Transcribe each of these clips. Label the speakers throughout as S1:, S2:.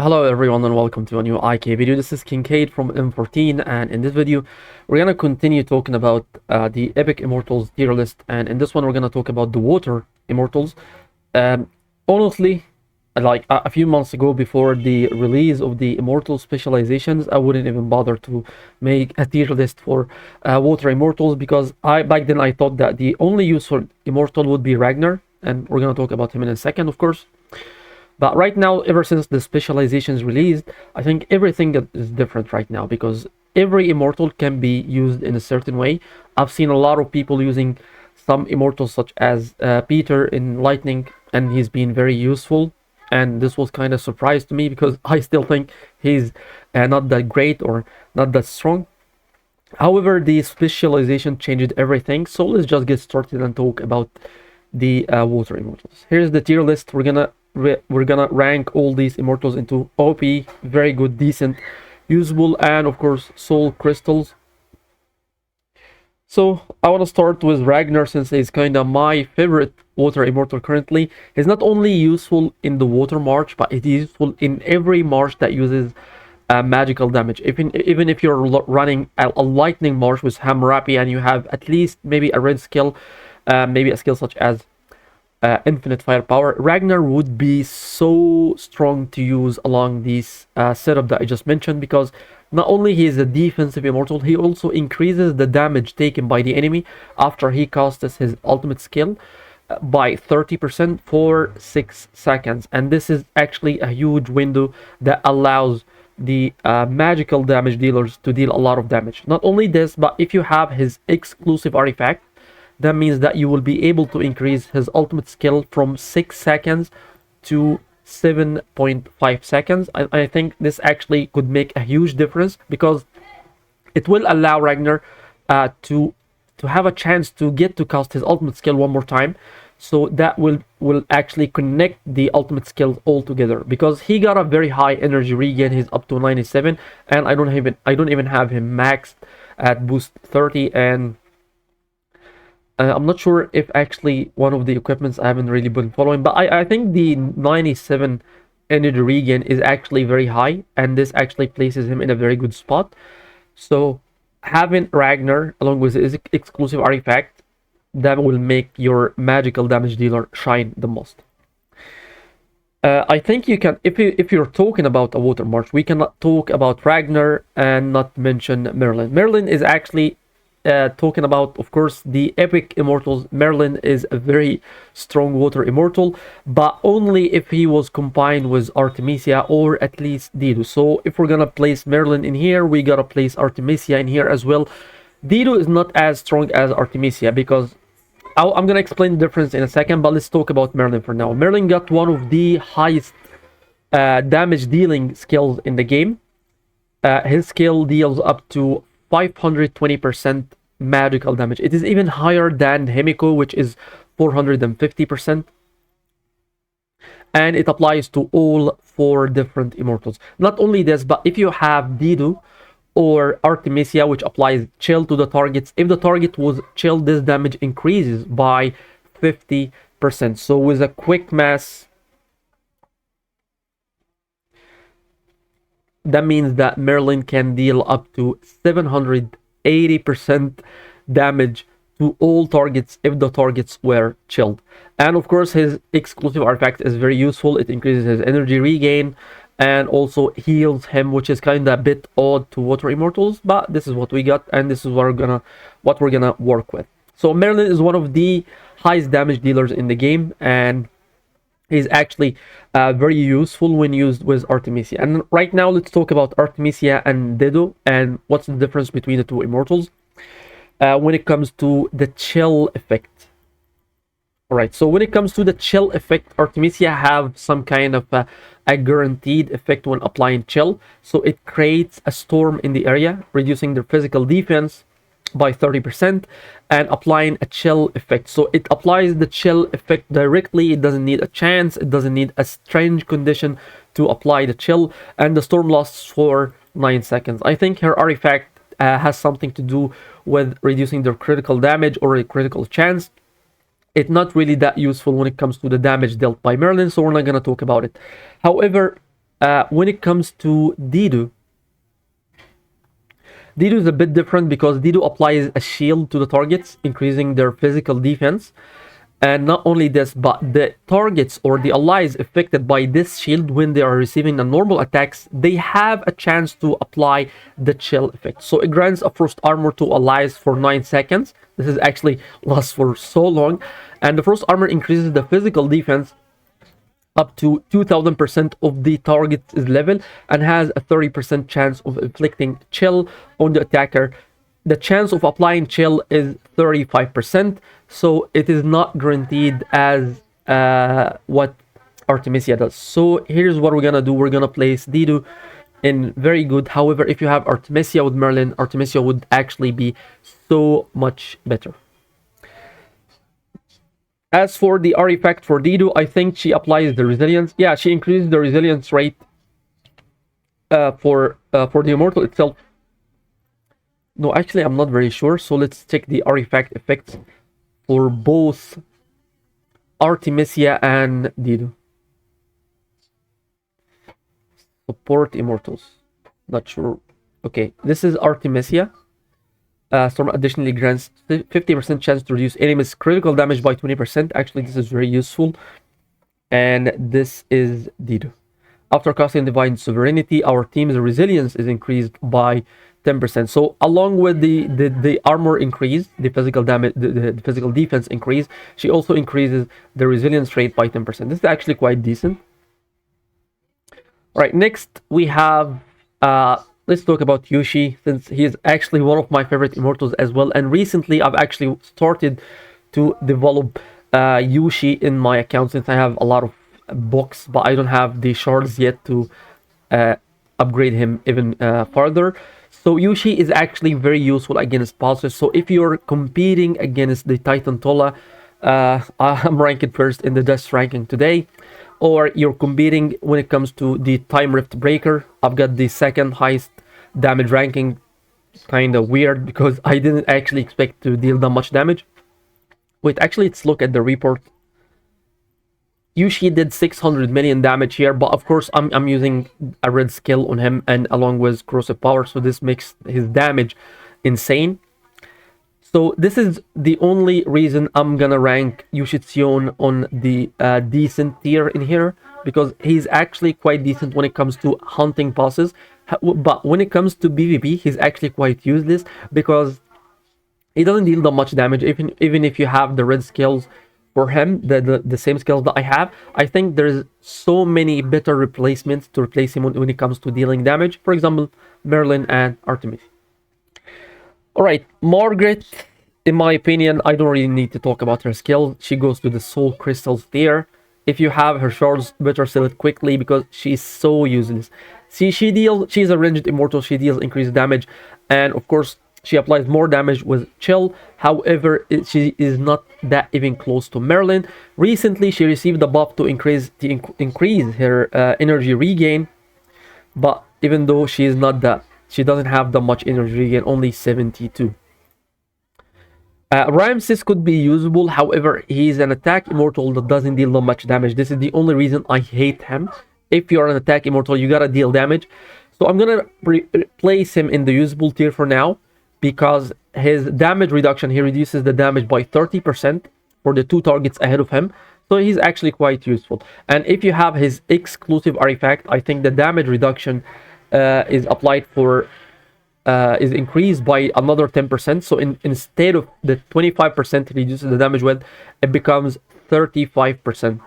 S1: Hello everyone and welcome to a new IK video. This is Kincaid from M14, and in this video we're gonna continue talking about the Epic Immortals tier list, and in this one we're gonna talk about the Water Immortals. Honestly, like a few months ago, before the release of the Immortal specializations, I wouldn't even bother to make a tier list for Water Immortals, because back then I thought that the only useful Immortal would be Ragnar, and we're gonna talk about him in a second, of course. But right now, ever since the specializations released, I think everything is different right now, because every immortal can be used in a certain way. I've seen a lot of people using some immortals such as Peter in Lightning, and he's been very useful. And this was kind of surprise to me, because I still think he's not that great or not that strong. However, the specialization changed everything. So let's just get started and talk about the Water Immortals. Here's the tier list. We're gonna rank all these immortals into OP, very good, decent, usable, and of course soul crystals. So I want to start with Ragnar, since he's kind of my favorite water immortal currently. He's not only useful in the water march, but it is useful in every march that uses magical damage. Even if you're running a lightning march with Hammurabi and you have at least maybe a red skill, maybe a skill such as infinite firepower, Ragnar would be so strong to use along this setup that I just mentioned, because not only he is a defensive immortal, he also increases the damage taken by the enemy after he casts his ultimate skill by 30% for 6 seconds. And this is actually a huge window that allows the magical damage dealers to deal a lot of damage. Not only this, but if you have his exclusive artifact, that means that you will be able to increase his ultimate skill from 6 seconds to 7.5 seconds. I think this actually could make a huge difference, because it will allow Ragnar to have a chance to get to cast his ultimate skill one more time. So that will actually connect the ultimate skills all together, because he got a very high energy regen. He's up to 97, and I don't even have him maxed at boost 30. And I'm not sure if actually one of the equipments I haven't really been following, but I think the 97 energy regen is actually very high, and this actually places him in a very good spot. So having Ragnar along with his exclusive artifact, that will make your magical damage dealer shine the most. I think you can, if you're talking about a water march, we cannot talk about Ragnar and not mention Merlin. Merlin is actually talking about, of course, the Epic Immortals. Merlin is a very strong water immortal, but only if he was combined with Artimisia or at least Dido. So if we're gonna place Merlin in here, we gotta place Artimisia in here as well. Dido is not as strong as Artimisia, because I'm gonna explain the difference in a second, but let's talk about Merlin for now. Merlin got one of the highest damage dealing skills in the game. His skill deals up to 520% magical damage. It is even higher than Himiko, which is 450%. And it applies to all 4 different immortals. Not only this, but if you have Dido or Artemisia, which applies chill to the targets, if the target was chilled, this damage increases by 50%. So with a quick mass, that means that Merlin can deal up to 780% damage to all targets if the targets were chilled. And of course, his exclusive artifact is very useful. It increases his energy regain and also heals him, which is kind of a bit odd to water immortals, but this is what we got, and this is what we're gonna work with. So Merlin is one of the highest damage dealers in the game, and is actually very useful when used with Artemisia. And right now, let's talk about Artemisia and Dido and what's the difference between the 2 immortals when it comes to the chill effect. Alright, so when it comes to the chill effect, Artemisia have some kind of a guaranteed effect when applying chill. So it creates a storm in the area, reducing their physical defense by 30% and applying a chill effect. So it applies the chill effect directly. It doesn't need a chance, it doesn't need a strange condition to apply the chill, and the storm lasts for 9 seconds. I think her artifact has something to do with reducing their critical damage or a critical chance. It's not really that useful when it comes to the damage dealt by Merlin, so we're not going to talk about it. However, When it comes to Dido, Dido is a bit different because Dido applies a shield to the targets, increasing their physical defense. And not only this, but the targets or the allies affected by this shield, when they are receiving a normal attacks, they have a chance to apply the chill effect. So it grants a frost armor to allies for 9 seconds. This is actually lasts for so long. And the frost armor increases the physical defense up to 2000% of the target's level and has a 30% chance of inflicting chill on the attacker. The chance of applying chill is 35%, so it is not guaranteed as what Artemisia does. So here's what we're gonna do. We're gonna place Dido in very good. However, if you have Artemisia with Merlin, Artemisia would actually be so much better. As for the artifact for Dido, I think she applies the resilience. Yeah, she increases the resilience rate for the immortal itself. No, actually, I'm not very sure. So let's check the artifact effects for both Artemisia and Dido. Support immortals. Not sure. Okay, this is Artemisia. Storm additionally grants 50% chance to reduce enemies' critical damage by 20%. Actually, this is very useful. And this is Dido. After casting Divine Sovereignty, our team's resilience is increased by 10%. So along with the armor increase, the physical damage, the physical defense increase, she also increases the resilience rate by 10%. This is actually quite decent. All right, next we have let's talk about Yoshi, since he is actually one of my favorite immortals as well. And recently I've actually started to develop Yoshi in my account, since I have a lot of books, but I don't have the shards yet to upgrade him even further. So Yoshi is actually very useful against bosses. So if you're competing against the Titan Tola, I'm ranked first in the Dust ranking today, or you're competing when it comes to the Time Rift Breaker, I've got the second highest damage ranking. Kind of weird because I didn't actually expect to deal that much damage. Wait, actually, let's look at the report. Yoshi did 600 million damage here, but of course I'm using a red skill on him and along with corrosive power, so this makes his damage insane. So this is the only reason I'm gonna rank Yoshitsune on the decent tier in here, because he's actually quite decent when it comes to hunting bosses. But when it comes to PvP, he's actually quite useless because he doesn't deal that much damage. Even if you have the red skills for him, the same skills that I have, I think there's so many better replacements to replace him when it comes to dealing damage. For example, Merlin and Artemisia. All right, Margaret, in my opinion, I don't really need to talk about her skill. She goes to the soul crystals tier. If you have her shards, better sell it quickly because she's so useless. See, she's a ranged immortal. She deals increased damage, and of course, she applies more damage with chill. However, she is not that even close to Merlin. Recently, she received a buff to increase her energy regain, but even though she is not that, she doesn't have that much energy regain, only 72. Ramesses could be usable. However, he's an attack immortal that doesn't deal that much damage. This is the only reason I hate him. If you're an attack immortal, you gotta deal damage. So I'm gonna replace him in the usable tier for now, because his damage reduction, he reduces the damage by 30% for the 2 targets ahead of him. So he's actually quite useful. And if you have his exclusive artifact, I think the damage reduction is applied for is increased by another 10%. So instead of the 25% it reduces the damage with, it becomes 35%.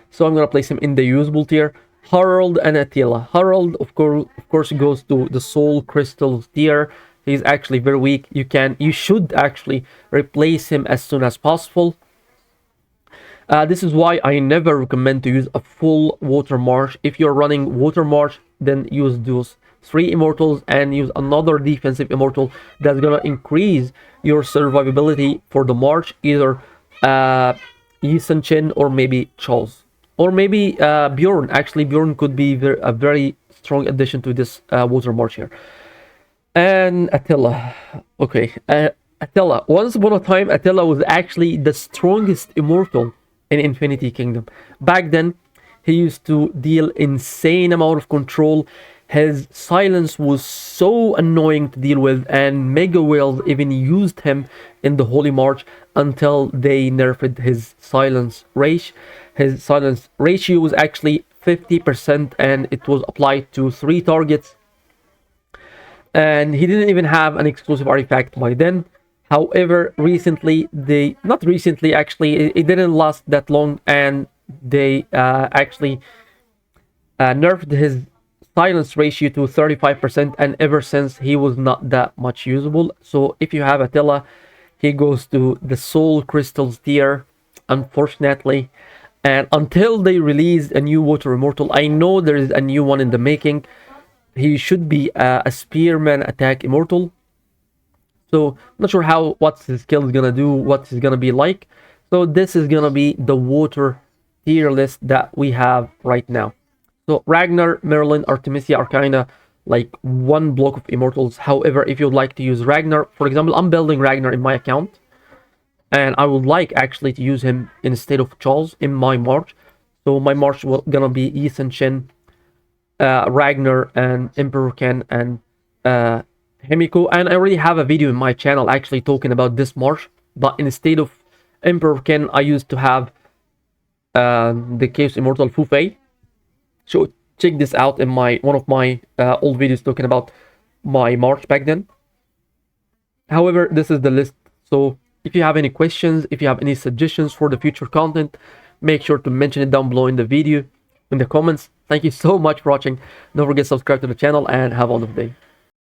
S1: So I'm gonna place him in the usable tier. Harold and Attila. Harold, of course, goes to the Soul Crystal tier. He's actually very weak. You should actually replace him as soon as possible. This is why I never recommend to use a full Water March. If you're running Water March, then use those 3 immortals and use another defensive immortal that's gonna increase your survivability for the March, either Yisun or maybe Charles. Or maybe Bjorn. Actually, Bjorn could be a very strong addition to this Water March here. And Attila. Okay, Attila. Once upon a time, Attila was actually the strongest immortal in Infinity Kingdom. Back then, He used to deal insane amount of control. His silence was so annoying to deal with, and Mega Whales even used him in the Holy March until they nerfed his silence ratio. His silence ratio was actually 50%, and it was applied to 3 targets. And he didn't even have an exclusive artifact by then. However, recently, not recently actually, it didn't last that long, and they actually nerfed his silence ratio to 35%, and ever since he was not that much usable. So if you have Attila, he goes to the Soul Crystals tier, unfortunately. And until they release a new Water Immortal, I know there is a new one in the making. He should be a Spearman attack Immortal. So not sure what his skill is gonna do, what he's gonna be like. So this is gonna be the Water tier list that we have right now. So Ragnar, Merlin, Artemisia are kind of like one block of immortals. However, if you'd like to use Ragnar, for example, I'm building Ragnar in my account, and I would like actually to use him instead of Charles in my March. So my March will gonna be Ethan Shin, Ragnar, and Emperor Ken, and Himiko. And I already have a video in my channel actually talking about this March, but instead of Emperor Ken, I used to have the Chaos Immortal Fu Fei. So check this out in one of my old videos talking about my March back then. However, this is the list. So if you have any questions, if you have any suggestions for the future content, make sure to mention it down below in the video, in the comments. Thank you so much for watching. Don't forget to subscribe to the channel, and have a wonderful day.